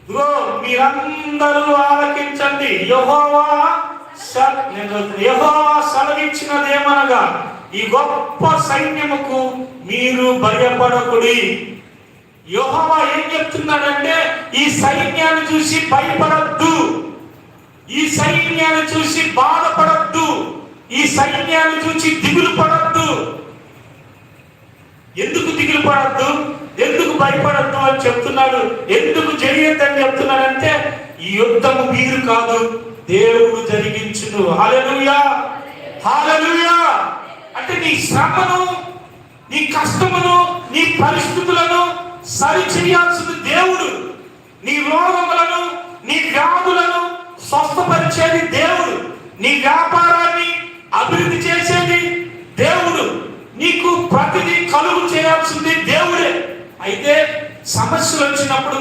ఇదిగో మీరందరూ ఆలకించండి, యెహోవా సెలవిచ్చినదేమనగా ఈ గొప్ప సైన్యముకు మీరు భయపడకుడి. యెహోవా ఏం చెప్తున్నాడంటే ఈ సైన్యాన్ని చూసి భయపడద్దు, ఈ సైన్యాన్ని చూసి బాధపడద్దు, ఈ సైన్యాన్ని చూసి దిగులు పడద్దు. ఎందుకు దిగులు పడద్దు, ఎందుకు భయపడద్దు అని చెప్తున్నాడు. ఎందుకు చేయొద్దని చెప్తున్నాడంటే ఈ యుద్ధము మీరు కాదు, దేవుడు జరిగించును. హల్లెలూయా, హల్లెలూయా. అంటే నీ శ్రమను, నీ కష్టమును, నీ పరిస్థితులను సరి చేయాల్సింది దేవుడు. నీ రోగములను, నీ వ్యాధులను స్వస్థపరిచేది దేవుడు. నీ వ్యాపారాన్ని అభివృద్ధి చేసేది దేవుడు. నీకు ప్రతిదీ కలుగు చేయాల్సింది దేవుడే. అయితే సమస్యలు వచ్చినప్పుడు